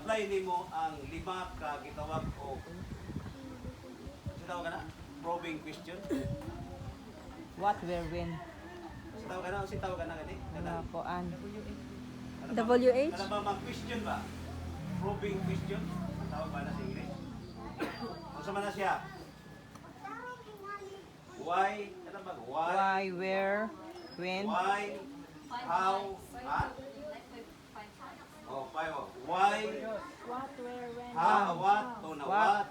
i-apply nimo ang lima ka gitawag o sitaw ka na probing question. What, where, when? Sitaw ka na gani. Mga koan. WH? Ano ba mga question ba? Probing question. Tawag ba na sa English? Kung sa na siya? Why? Ano ba? Why, where, when? Why? How? Ha? Oh, five. Why? What, where, when, How? What? To na what?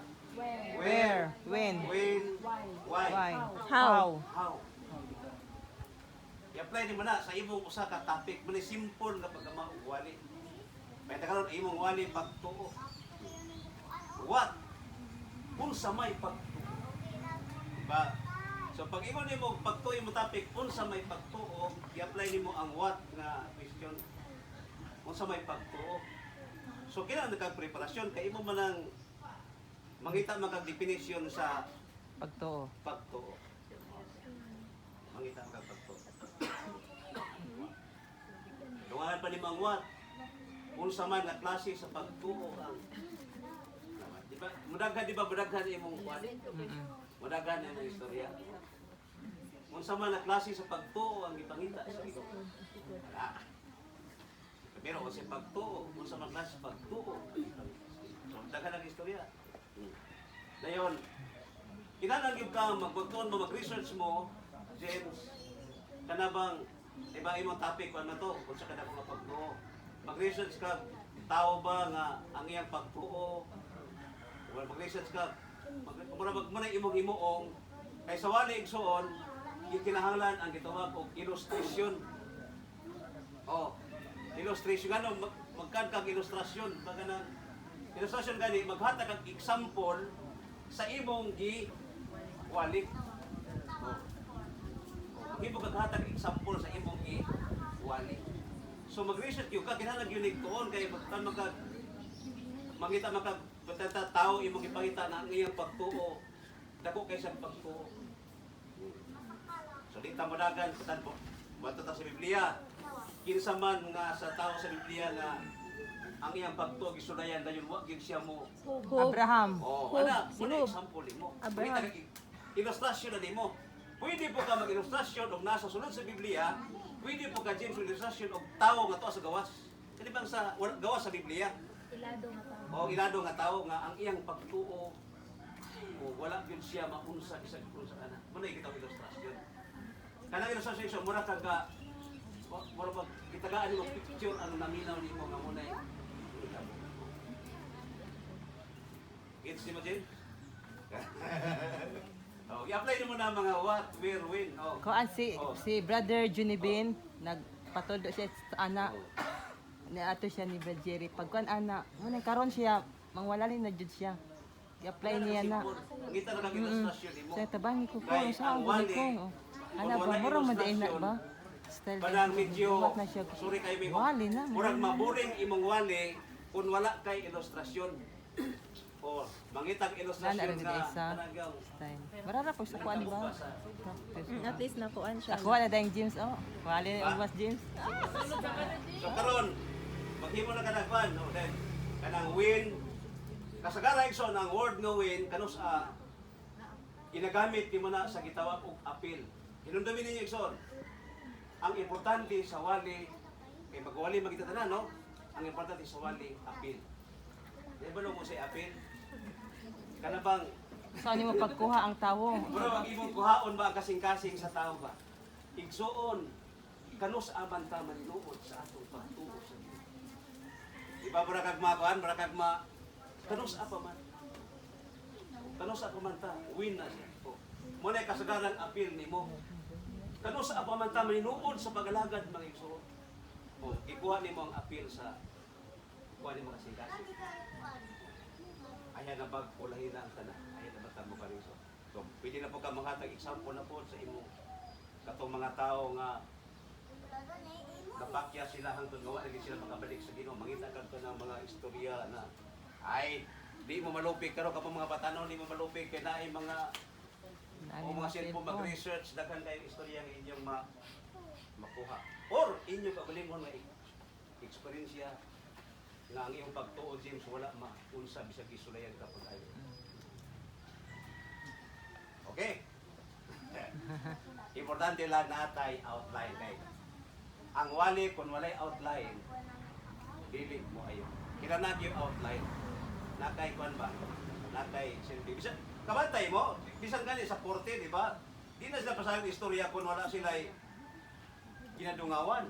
Where, when? When? Why? Why? How? How? I-apply ni mo na sa imong usa ka topic. Muna simple nga pagkamauwali. May tagaron imong wali pagtuo. What? Unsa may pagtuo? Diba? So pag ingon nimo pagtuo imong topic, unsa may pagtuo, i-apply nimo ang what nga question. Unsa may pagtuo. So kinahanglan kag preparasyon kay imo man ang mangita man kag definition sa Pagtuo. pagtuo. Mangita kag pagtuo. Dungahan pa ni mang what? Unsa man nga klase sa pagtuo ang di ba? Mudaghan di ba mudaghan imong what? Mudaghan imong istorya. Unsa man nga klase sa pagtuo ang ipangita sa Ginoo. Wala. Pero kasi pagtuo, unsa man klase sa pagtuo. So daghan ang istorya. Dayon, kinahanglan gyud ka magpagtuon mo, mag-research mo, James, kana bang iba imong topic ano to, kung sa kada mga pagtuo. Mag-research ka, tao ba nga ang iyang pagtuo? Or mag-research ka, muna imong imuong, kay sa wali igsoon, kinahanglan ang gitawag og illustration. Oh, illustration ano magkan kag illustrasyon, baga na illustration gani maghatag kag example sa imong wali. Oh. Himo kag hatag example sa imong wali. So mag-research yung ka, kinahanglan yung nagtuon kay mangita makagtata tao imong ipangita na ang iyang pagtuo dako kay sa pagtuo. So di ta madagan tan po bato ta sa Biblia. Kinsa man nga sa tao sa Biblia nga ang iyang pagtuo gisulayan dayon wa gyud siya mo. Abraham. Oh, Hope. ana, Si muna Hope. example mo. Abraham. Ilustrasyon na nimo. Pwede po ka mag-ilustrasyon og nasa sunod sa Biblia. Pwede po ka James ilustrasyon og tawo nga to sa gawas. Kani bang sa gawas sa Biblia? Ilado nga tao. O ilado nga tawo nga ang iyang pagtuo o wala gyud siya maunsa isang unsa kana. Muna kita ilustrasyon. Kanang ilustrasyon sa mura kag mura pag kitagaan mo picture ang naminaw nimo nga muna. Gets mo din? Oh, i-apply mo na mga what, where, when. Oh. Koan si Brother Junibin, nagpatulo siya sa ana. Ni ato siya ni Brother Jerry. Pagkuan ana, muna karon siya, mangwalalin na jud siya. I-apply niya na. Ngita na kag ilustrasyon nimo. Sa tabangi ko ko, Kay sa ang ako wali, ko. Ana kung ba, wala murang madain na ilustrasyon, ba? Style Parang medyo, buhat na siya. sorry kay Miko. Wali na. Murag maburing imong wali kung wala kay ilustrasyon. O, mangitag Nana ilustrasyon rin nga. isa. Talagang Style. Marara po sa kuan ba? At least nakuan siya. Ako na dayong James, oh. Wali na ubas James. So karon, maghimo na kanang kwan, no, then kanang win. Kasagaran igsoon ang word nga win kanus ginagamit nimo na sa gitawag og appeal. Hinumdumi ninyo igsoon. Ang importante sa wali kay magwali magita tanan, no? Ang importante sa wali appeal. Di ba mo say appeal? Kana bang Saan mo pagkuha ang tawo? mura wag imong kuhaon ba ang kasing-kasing sa tao ba? Igsoon kanus aman ta maninuod sa atong pagtuo sa Ginoo. Di ba mura kag makuan, mura kag kanus apa man. Kanus apa man ta, win na siya. Mo na kasagaran appeal nimo. Kanus apa man ta maninuod sa pagalagad mga igsoon. O ikuha nimo ang appeal sa kuha nimo kasing-kasing. Ayan na ulahin na ang tanan. Ayan na bata mo ka rin. So, pwede na po ka manghatag example na po sa imo. Katong mga tao nga napakya sila hangtod gawa lagi sila makabalik sa Ginoo. Mangita ka ng mga istorya na ay di mo malupig karo kapag mga batanon di mo malupig kay naay mga o mga cellphone mag-research daghan kay istorya nga inyong makuha. Or inyo kaugalingon nga eksperyensya nga ang iyong pagtuo James wala maunsa bisag isulayan ka pag ayo. Okay? Importante lang natay outline kay. Ang wali kung walay outline, dili mo ayo. Kinahanglan yung outline. Nakay kuan ba? Nakay silbi. Bisan kabantay mo, bisan gani sa korte, di ba? Di na sila pasayang istorya kung wala sila ginadungawan.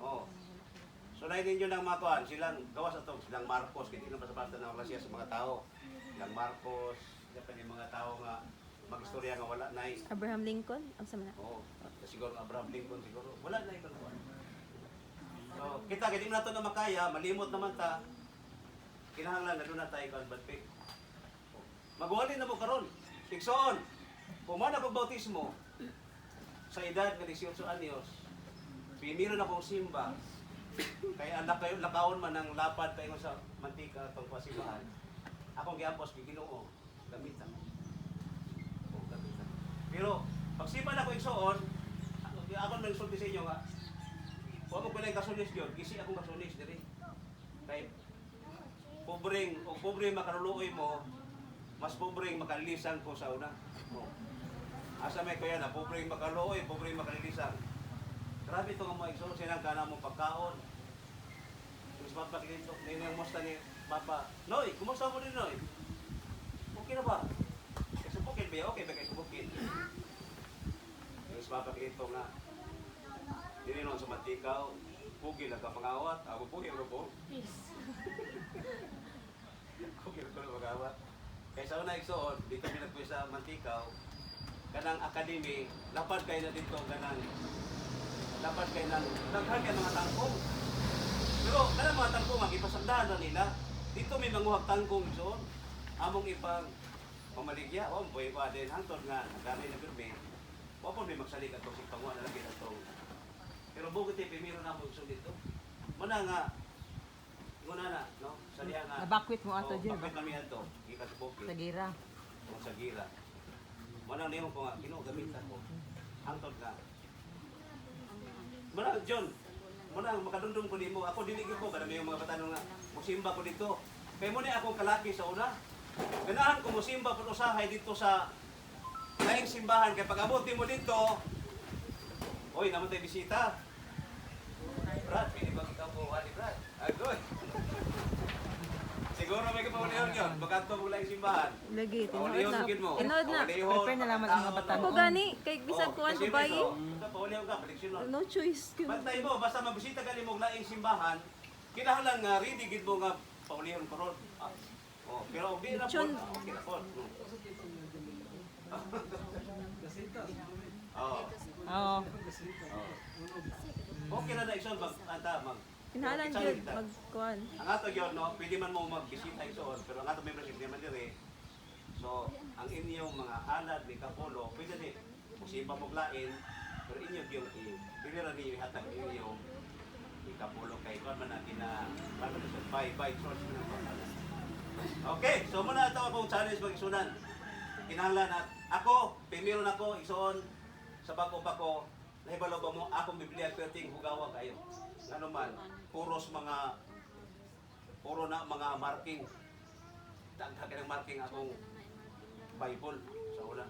Oh. So na ninyo ng mga kuan, silang gawas ato, silang Marcos, hindi na pasapatan ng Russia sa mga tao. Silang Marcos, siya pa yung mga tao nga mag-istorya nga wala na Abraham Lincoln? Ang sama na. Oo. Siguro Abraham Lincoln siguro. Wala na ibang kuan. So, kita kaya di na ito na makaya, malimot naman ta. Kinahanglan na doon na tayo kalbatpik. Magwali na mo karon. Iksoon. Pumana pag bautismo sa edad ng 18 anyos. Pimiro na kong simba. Kaya anak kayo lakaon man ng lapad tayo sa mantika atong pasimbahan. Akong giapos Ginoo, gamitan. Pero pag simba na ko igsoon, ako nang sulti sa inyo nga. Huwag mo pala kasulis yun, kisi akong kasulis diri. Kay pobreng makaruluoy mo, mas pobreng makalilisan ko sa una. Oh. Asa may kuya na, pobreng makaruluoy, pobreng makalilisan. Grabe ito nga mo igsoon, sinang kana mo pagkaon. Terus papa dito, ninang musta ni Papa, Noy, kumusta mo din Noy? Okay na ba? Kasi bukid ba? Okay ba kayo bukid? Terus Papa dito nga, dininon sa matikaw, pugi lang ka pangawat, ako pugi ako po. Pugi lang ka pangawat. Kaya sa una igsoon, dito may nagpuwi sa Mantikaw, kanang academy, lapad kayo na dito, lapad kayo na, nagharga mga tangkong. Pero kanang mga tangkong, ipasagdahan na nila, dito may manguhag tangkong igsoon, among ipang pamaligya, boy pa din, hangtod nga, nagdamay na pirmi, wapon may magsalik at si pangwa na lagi na ito. Pero bukit pimiro na mo igsoon dito. Muna nga, muna na, no? Sa diya nga. Nabakwit mo ato dyan. Bakwit kami ato, ikat sa bukit. Sa gira. O sa gira. Muna na ko nga, gamitan ko. Hangtod nga. Muna, John, muna makadundong ko nimo. Ako diligid ko, kada may mga batanong nga, musimba ko dito. Kaya muna akong kalaki sa una. Ganahan ko musimba po usahay dito sa laing simbahan. Kaya pag abuti mo dito, oy, naman tayo bisita. Brad, pili ba ikaw po, wali Brad? Agoy. Siguro may kapaulihan yun. Bakanto mo lang simbahan. Lagi, tinood Paulihon na. sakit mo. Tinood na. Prepare na lamang ang mga batan. Ako gani, kay bisag kuan ko bayi. Paulihon ka, prediksyon. No choice. Bantay mo, basta mabisita ka ni mo laing simbahan, kinahanglan nga ready gid mo nga paulihon ko ron. Oh, pero di na po. Okay na po. Oh. Oo. Okay na ison mag Kinahanglan gyud magkuan. ang ato yun, no, pwede man mo magbisita ison, pero ang ato membership di man dire. So, ang inyong mga halad ni Kapolo, pwede ni musiba mo lain, pero inyo yung pwede na niyo ihatag inyo ni Kapolo kay kuan man natin na by source na ko. Okay, so muna ito akong challenge mag-isunan. Kinahanglan at ako, pimiro na ko, isuon sa bago pa ko, nahibalo ba mo akong Biblia perting hugawa kayo. Ano man, puro na mga marking. Dagdag ka ng marking akong Bible sa una.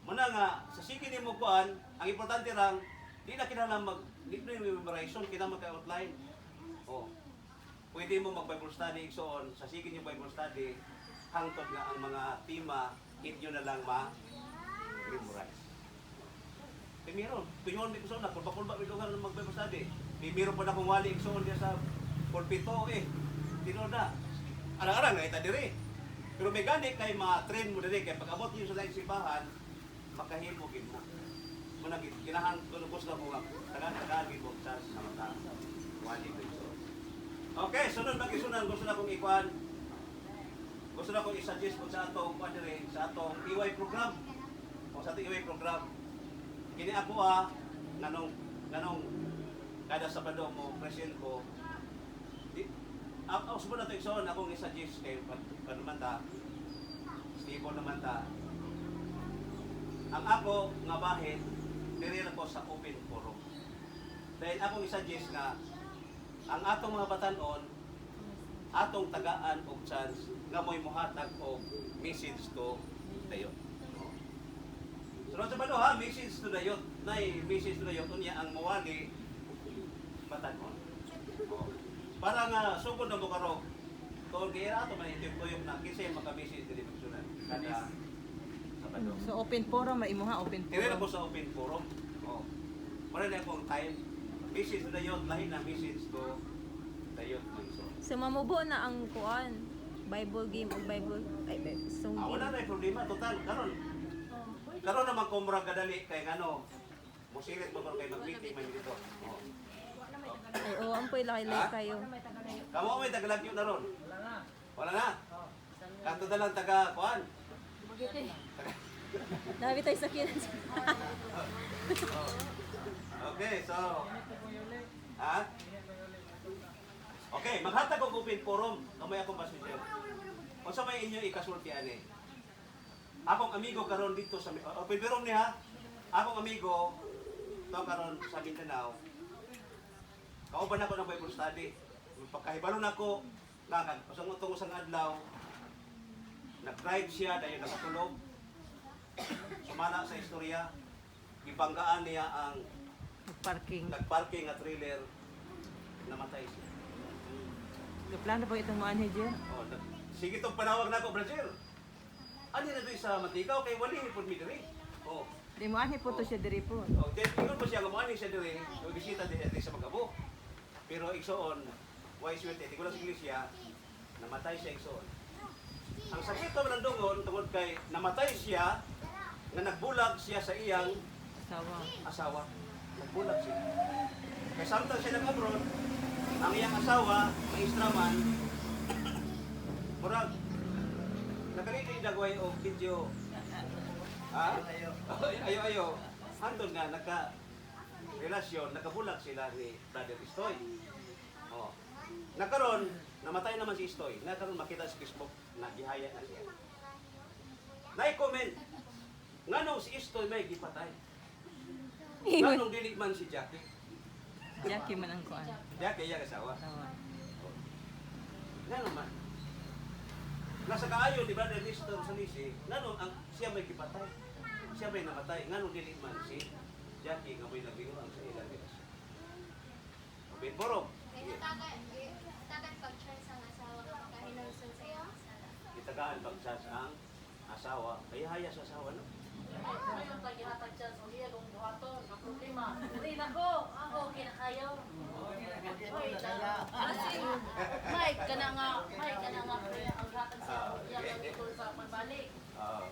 Muna nga, sa sige ni mo kuan, ang importante lang, di na kinahanglan memorization, kinahanglan mag-outline. Oh. Pwede mo mag-Bible study igsoon, sa sige niyo Bible study, hangtod nga ang mga tema, inyo na lang ma-memorize. Pimiro, pinyon mi igsoon na, kulba-kulba mi lugar ng mag-Bible study. Pimiro pa na kung wali igsoon diya sa pulpito tinood na. Arang-arang na ita diri. Pero may gani kay ma-train mo diri, kay pag-abot niyo sa laing simbahan, makahimo gid mo. Muna kinahang tulubos na mo nga, tagaan gid mo sa mga wali ko igsoon. Okay, sunod mag-isunan, gusto na kong ikuan. Gusto na kong i-suggest kung sa atong kuan dire, sa atong EY program. O sa atong EY program. Kini ako nanong kada Sabado mo present ko. Ako subo na to igsoon akong i-suggest kay naman ta. Stable naman ta. Ang ako nga bahin diri na ko sa open forum. Dahil akong i-suggest nga ang atong mga batanon atong tagaan og chance nga mo'y mohatag og message to dayon. Sunod sa balo ha, message to dayot. Nay message to dayot unya ang mawali batanon. Para nga sugod na mo karo. Kung kaya ato man ituyok na kinsa maka-message dili magsunan. Kada Sabado. So open forum may imuha open Kaya na po forum. sa open forum. Oh. Wala na akong time. Message to dayot, lahi na message to dayot man so. So mamubo na ang kuan. Bible game o Bible song Wala game. na yung problema total karon. Karon naman ko murag kadali kay ngano. Musirit mo kay mag-meeting man dito. Oh. Ay, oo, ampoy laki-laki kayo. Kamo may tagalagyo na ron. Wala na. Kanto na lang taga kuan. Dami tayo sa kinan. Okay, so ha? Okay, maghatag og open forum. Kamay akong pasensya. Kung sa may inyo ikasulti ani. Akong amigo karon dito sa open forum niya. Akong amigo to karon sa Mindanao. Kauban ako ng Bible study. Pagkahibalo nako nga usang utong usang adlaw. Nag-drive siya dayon nakatulog. Sumana sa istorya. Gibanggaan niya ang Parking. nagparking nga trailer, namatay siya. Plano po itong maanhe Jer. Oh, sige itong panawag na ako, Brazil. Ano na doon sa Matikaw, kay wali po mi diri. Oh, Di mo anhe po to siya diri po. oh, then ingon pa siya, gumawa siya diri, so bisita din sa Magabo. Pero igsoon, why sweet, di ko lang sa iglesia, namatay siya igsoon. Ang sakit pa man dungon, tungod kay namatay siya, nga nagbulag siya sa iyang Sawa. asawa. Nagbulag siya. Kaya samtang siya nag-abroad, ang iyang asawa, ang Istraman, murag, nakalili dagway o video. Ha? Ayo. Hantod nga, nagka-relasyon, nagkabulag sila ni Brother Istoy. Oh. Nakaroon, namatay naman si Istoy. Nakaroon, makita sa Facebook, nagihaya na siya. Nai-comment, nganong si Istoy may gipatay? Nganong dili man si Jackie? Jackie man ang kuan. Jackie, iyang asawa. Sawa. Nga naman. Nasa kaayo ni Brother Lister sa Nisi, nga ang siya may kipatay. Siya may namatay. Nga dili man si Jackie nga may nabinguran sa ilang relasyon. Open forum. Tagan pag-try sa asawa ka makahinalson sa iyang sala. Itagaan pagsas ang asawa. Kaya haya sa asawa, no? Ngayon paghihatag siya sa iya kung buhaton, ang problema. Dili na ko, ako kinakayaw. Mike, kana nga